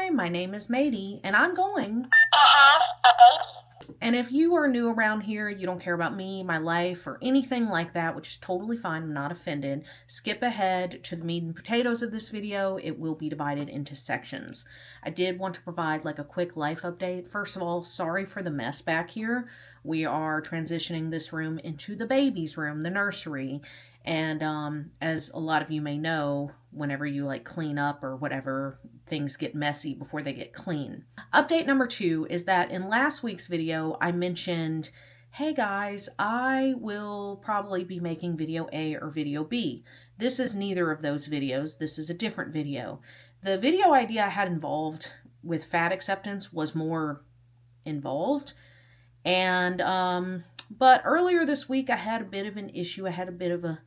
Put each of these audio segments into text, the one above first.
Hi, my name is Maddie, and I'm going. And if you are new around here, you don't care about me, my life, or anything like that, which is totally fine, I'm not offended, skip ahead to the meat and potatoes of this video. It will be divided into sections. I did want to provide like a quick life update. First of all, sorry for the mess back here. We are transitioning this room into the baby's room, the nursery. And as a lot of you may know, whenever you like clean up or whatever, things get messy before they get clean. Update number 2 is that in last week's video, I mentioned, hey guys, I will probably be making video A or video B. This is neither of those videos. This is a different video. The video idea I had involved with fat acceptance was more involved. But earlier this week, I had a bit of an issue. I had a bit of a,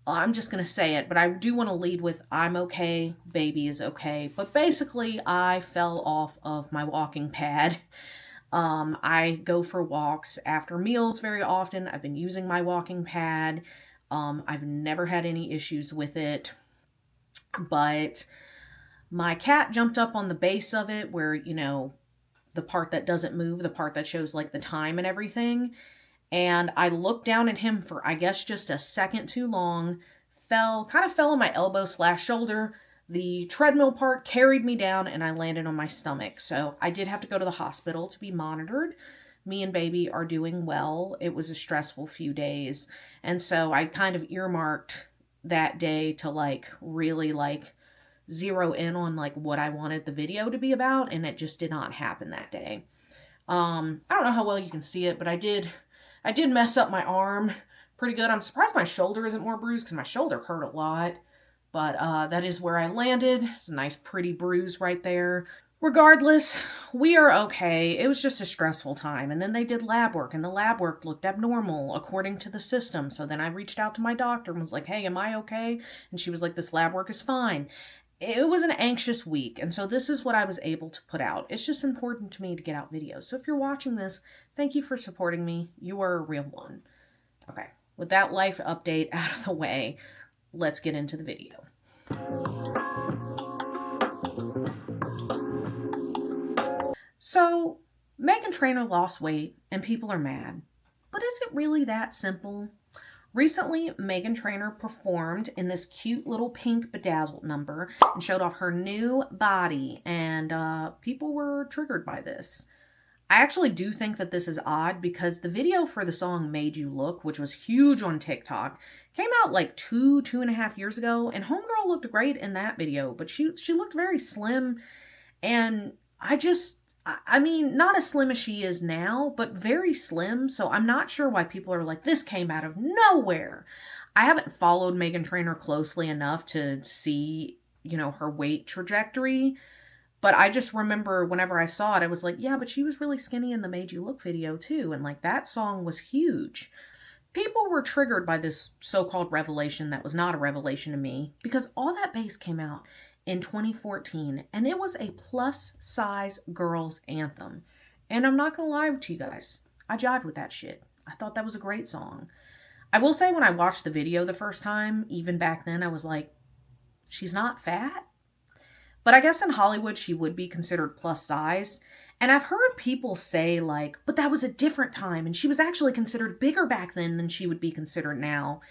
I'm just going to say it, but I do want to lead with I'm okay, baby is okay. But basically, I fell off of my walking pad. I go for walks after meals very often. I've been using my walking pad. I've never had any issues with it. But my cat jumped up on the base of it where, you know, the part that doesn't move, the part that shows like the time and everything. And I looked down at him for, I guess, just a second too long, kind of fell on my elbow / shoulder. The treadmill part carried me down and I landed on my stomach. So I did have to go to the hospital to be monitored. Me and baby are doing well. It was a stressful few days. And so I kind of earmarked that day to like really like zero in on like what I wanted the video to be about, and it just did not happen that day. I don't know how well you can see it, but I did mess up my arm pretty good. I'm surprised my shoulder isn't more bruised because my shoulder hurt a lot, but that is where I landed. It's a nice pretty bruise right there. Regardless, we are okay. It was just a stressful time. And then they did lab work, and the lab work looked abnormal according to the system. So then I reached out to my doctor and was like, hey, am I okay? And she was like, this lab work is fine. It was an anxious week, and so this is what I was able to put out. It's just important to me to get out videos. So if you're watching this, thank you for supporting me. You are a real one. Okay, with that life update out of the way, let's get into the video. So, Meghan Trainor lost weight, and people are mad. But is it really that simple? Recently, Meghan Trainor performed in this cute little pink bedazzled number and showed off her new body, and people were triggered by this. I actually do think that this is odd because the video for the song Made You Look, which was huge on TikTok, came out like 2.5 years ago, and Homegirl looked great in that video, but she looked very slim, and I mean, not as slim as she is now, but very slim. So I'm not sure why people are like, this came out of nowhere. I haven't followed Meghan Trainor closely enough to see, you know, her weight trajectory. But I just remember whenever I saw it, I was like, yeah, but she was really skinny in the Made You Look video too. And like that song was huge. People were triggered by this so-called revelation that was not a revelation to me because All That Bass came out in 2014, and it was a plus-size girls anthem. And I'm not gonna lie to you guys, I jived with that shit. I thought that was a great song. I will say when I watched the video the first time, even back then, I was like, she's not fat? But I guess in Hollywood, she would be considered plus size. And I've heard people say like, but that was a different time, and she was actually considered bigger back then than she would be considered now.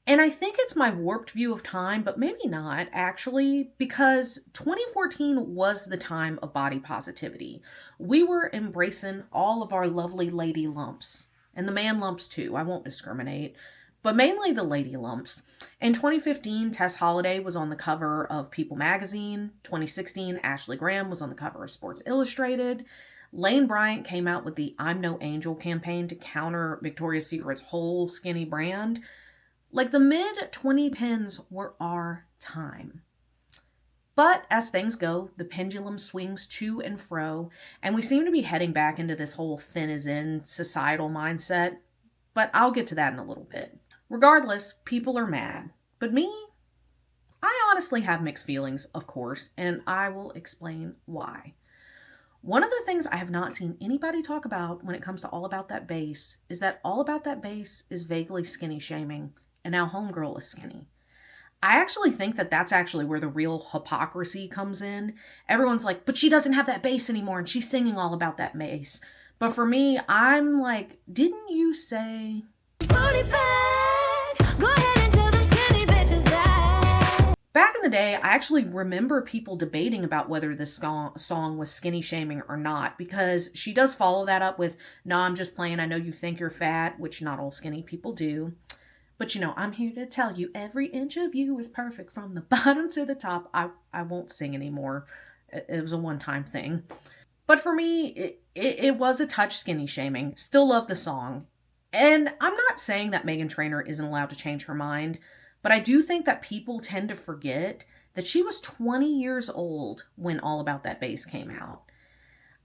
And I think it's my warped view of time, but maybe not, actually, because 2014 was the time of body positivity. We were embracing all of our lovely lady lumps, and the man lumps too, I won't discriminate, but mainly the lady lumps. In 2015, Tess Holliday was on the cover of People magazine. 2016, Ashley Graham was on the cover of Sports Illustrated. Lane Bryant came out with the I'm No Angel campaign to counter Victoria's Secret's whole skinny brand. Like the mid-2010s were our time. But as things go, the pendulum swings to and fro, and we seem to be heading back into this whole thin as in societal mindset. But I'll get to that in a little bit. Regardless, people are mad. But me? I honestly have mixed feelings, of course, and I will explain why. One of the things I have not seen anybody talk about when it comes to All About That Bass is that All About That Bass is vaguely skinny shaming. And now Homegirl is skinny. I actually think that that's actually where the real hypocrisy comes in. Everyone's like, but she doesn't have that bass anymore and she's singing all about that bass. But for me, I'm like, didn't you say... Put it back. Go ahead and tell them skinny bitches that. Back in the day, I actually remember people debating about whether this song was skinny shaming or not, because she does follow that up with, no, I'm just playing, I know you think you're fat, which not all skinny people do. But you know, I'm here to tell you every inch of you is perfect from the bottom to the top. I won't sing anymore. It was a one-time thing. But for me, it was a touch skinny shaming. Still love the song. And I'm not saying that Meghan Trainor isn't allowed to change her mind, but I do think that people tend to forget that she was 20 years old when All About That Bass came out.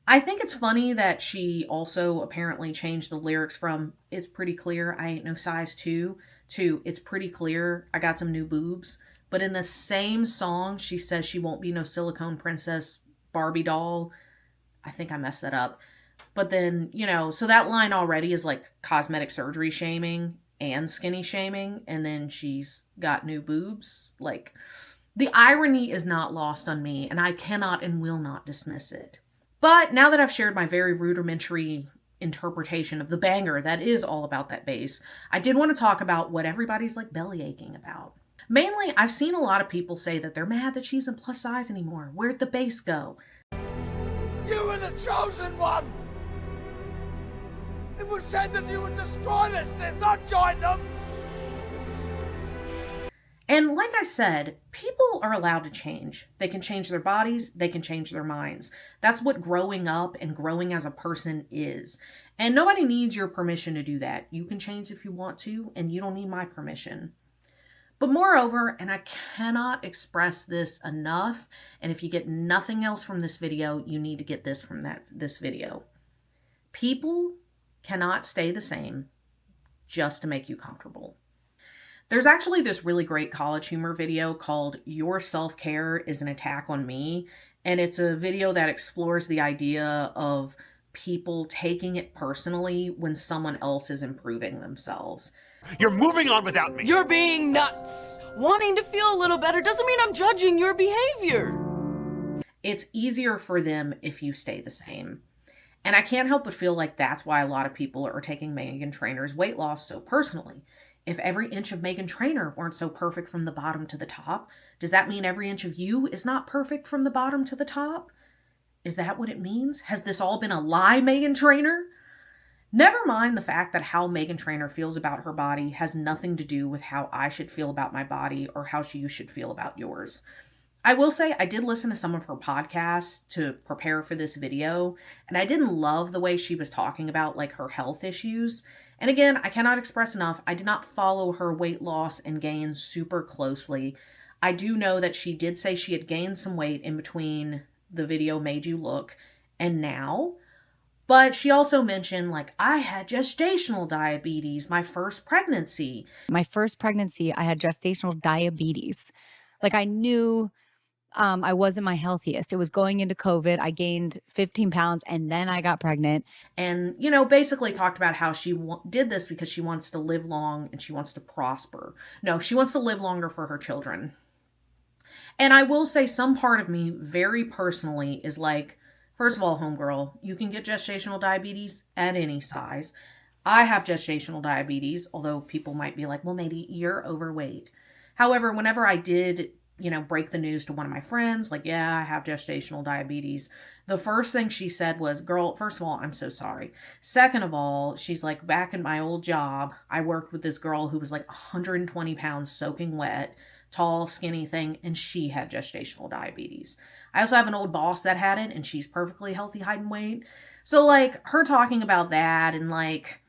I think it's funny that she also apparently changed the lyrics from "It's pretty clear I ain't no size 2" to "It's pretty clear I got some new boobs." But in the same song, she says she won't be no silicone princess Barbie doll. I think I messed that up. But then, you know, so that line already is like cosmetic surgery shaming and skinny shaming. And then she's got new boobs. Like, the irony is not lost on me, and I cannot and will not dismiss it. But now that I've shared my very rudimentary interpretation of the banger that is All About That Bass, I did want to talk about what everybody's like belly aching about. Mainly, I've seen a lot of people say that they're mad that she's in plus size anymore. Where'd the bass go? You were the chosen one! It was said that you would destroy the Sith, not join them! And like I said, people are allowed to change. They can change their bodies, they can change their minds. That's what growing up and growing as a person is. And nobody needs your permission to do that. You can change if you want to, and you don't need my permission. But moreover, and I cannot express this enough, and if you get nothing else from this video, you need to get this from this video. People cannot stay the same just to make you comfortable. There's actually this really great college humor video called "Your Self-Care is an Attack on Me," and it's a video that explores the idea of people taking it personally when someone else is improving themselves. You're moving on without me. You're being nuts. Wanting to feel a little better doesn't mean I'm judging your behavior. It's easier for them if you stay the same. And I can't help but feel like that's why a lot of people are taking Meghan Trainor's weight loss so personally. If every inch of Meghan Trainor weren't so perfect from the bottom to the top, does that mean every inch of you is not perfect from the bottom to the top? Is that what it means? Has this all been a lie, Meghan Trainor? Never mind the fact that how Meghan Trainor feels about her body has nothing to do with how I should feel about my body or how you should feel about yours. I will say I did listen to some of her podcasts to prepare for this video, and I didn't love the way she was talking about like her health issues. And again, I cannot express enough, I did not follow her weight loss and gain super closely. I do know that she did say she had gained some weight in between the video Made You Look and now. But she also mentioned, like, I had gestational diabetes, my first pregnancy. My first pregnancy, I had gestational diabetes. Like, I knew I wasn't my healthiest. It was going into COVID. I gained 15 pounds and then I got pregnant. And, you know, basically talked about how she did this because she wants to live long and she wants to prosper. No, she wants to live longer for her children. And I will say some part of me very personally is like, first of all, homegirl, you can get gestational diabetes at any size. I have gestational diabetes, although people might be like, well, Maddie, you're overweight. However, whenever I did, you know, break the news to one of my friends, like, yeah, I have gestational diabetes, the first thing she said was, girl, first of all, I'm so sorry. Second of all, she's like, back in my old job, I worked with this girl who was like 120 pounds soaking wet, tall, skinny thing, and she had gestational diabetes. I also have an old boss that had it, and she's perfectly healthy height and weight. So, like, her talking about that, and, like,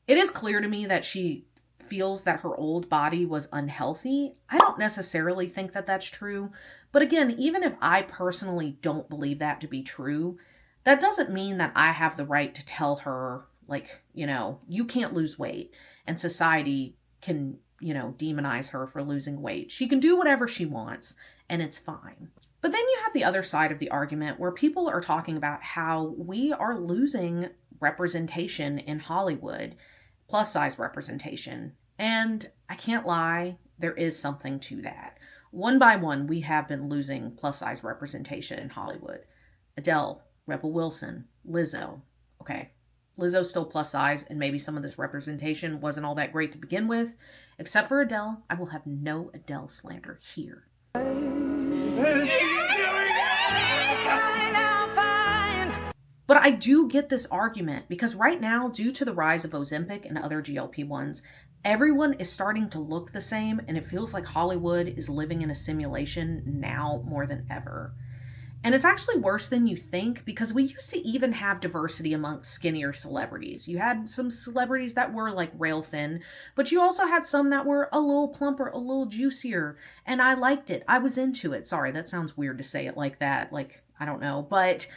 it is clear to me that she feels that her old body was unhealthy. I don't necessarily think that that's true. But again, even if I personally don't believe that to be true, that doesn't mean that I have the right to tell her, like, you know, you can't lose weight, and society can, you know, demonize her for losing weight. She can do whatever she wants, and it's fine. But then you have the other side of the argument where people are talking about how we are losing representation in Hollywood, plus size representation. And I can't lie, there is something to that. One by one, we have been losing plus size representation in Hollywood. Adele, Rebel Wilson, Lizzo. Okay, Lizzo's still plus size, and maybe some of this representation wasn't all that great to begin with. Except for Adele, I will have no Adele slander here. But I do get this argument because right now, due to the rise of Ozempic and other GLP-1s, everyone is starting to look the same, and it feels like Hollywood is living in a simulation now more than ever. And it's actually worse than you think because we used to even have diversity amongst skinnier celebrities. You had some celebrities that were like rail thin, but you also had some that were a little plumper, a little juicier, and I liked it. I was into it. Sorry, that sounds weird to say it like that. Like, I don't know, but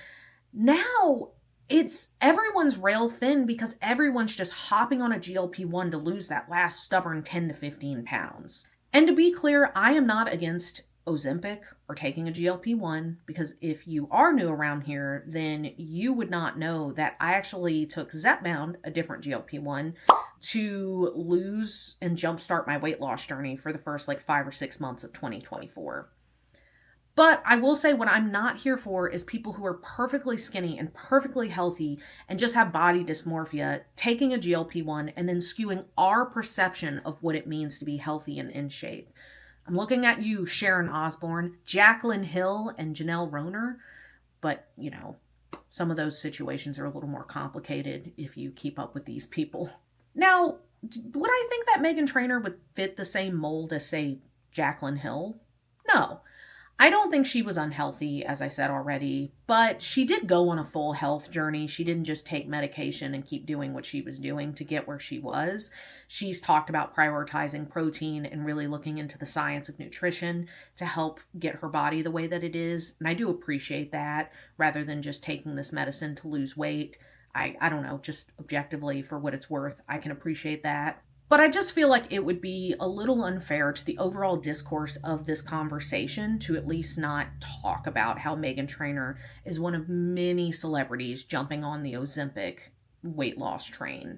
now it's everyone's rail thin because everyone's just hopping on a GLP-1 to lose that last stubborn 10 to 15 pounds. And to be clear, I am not against Ozempic or taking a GLP-1 because if you are new around here, then you would not know that I actually took Zepbound, a different GLP-1, to lose and jumpstart my weight loss journey for the first like 5 or 6 months of 2024. But I will say what I'm not here for is people who are perfectly skinny and perfectly healthy and just have body dysmorphia, taking a GLP-1 and then skewing our perception of what it means to be healthy and in shape. I'm looking at you, Sharon Osbourne, Jaclyn Hill, and Janelle Roner, but, you know, some of those situations are a little more complicated if you keep up with these people. Now, would I think that Meghan Trainor would fit the same mold as, say, Jaclyn Hill? No. I don't think she was unhealthy, as I said already, but she did go on a full health journey. She didn't just take medication and keep doing what she was doing to get where she was. She's talked about prioritizing protein and really looking into the science of nutrition to help get her body the way that it is. And I do appreciate that rather than just taking this medicine to lose weight. I don't know, just objectively for what it's worth, I can appreciate that. But I just feel like it would be a little unfair to the overall discourse of this conversation to at least not talk about how Meghan Trainor is one of many celebrities jumping on the Ozempic weight loss train.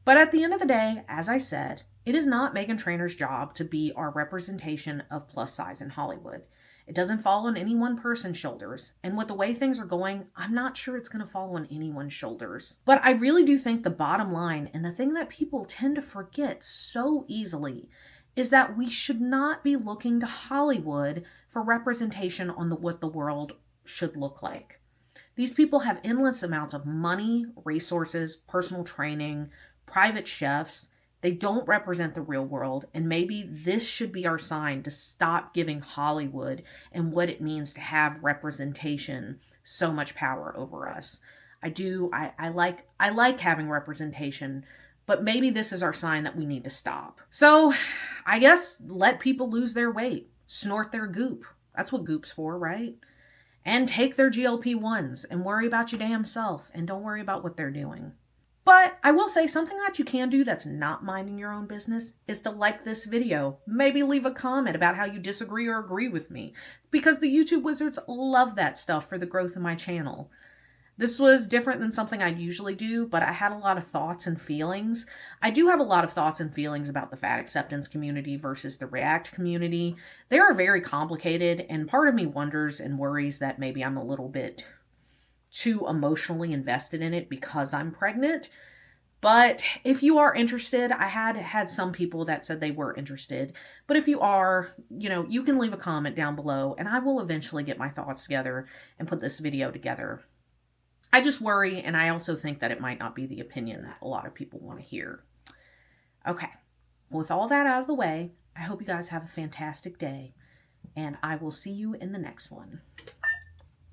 But at the end of the day, as I said, it is not Meghan Trainor's job to be our representation of plus size in Hollywood. It doesn't fall on any one person's shoulders, and with the way things are going, I'm not sure it's going to fall on anyone's shoulders. But I really do think the bottom line, and the thing that people tend to forget so easily, is that we should not be looking to Hollywood for representation on what the world should look like. These people have endless amounts of money, resources, personal training, private chefs. They don't represent the real world, and maybe this should be our sign to stop giving Hollywood and what it means to have representation so much power over us. I like having representation, but maybe this is our sign that we need to stop. So, I guess let people lose their weight, snort their goop. That's what goop's for, right? And take their GLP-1s and worry about your damn self and don't worry about what they're doing. But I will say something that you can do that's not minding your own business is to like this video. Maybe leave a comment about how you disagree or agree with me, because the YouTube wizards love that stuff for the growth of my channel. This was different than something I'd usually do, but I had a lot of thoughts and feelings. I do have a lot of thoughts and feelings about the fat acceptance community versus the React community. They are very complicated, and part of me wonders and worries that maybe I'm a little bit too emotionally invested in it because I'm pregnant. But if you are interested, I had some people that said they were interested. But if you are, you can leave a comment down below and I will eventually get my thoughts together and put this video together. I just worry, and I also think that it might not be the opinion that a lot of people want to hear. Okay, with all that out of the way, I hope you guys have a fantastic day, and I will see you in the next one.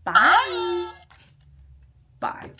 Bye. Bye.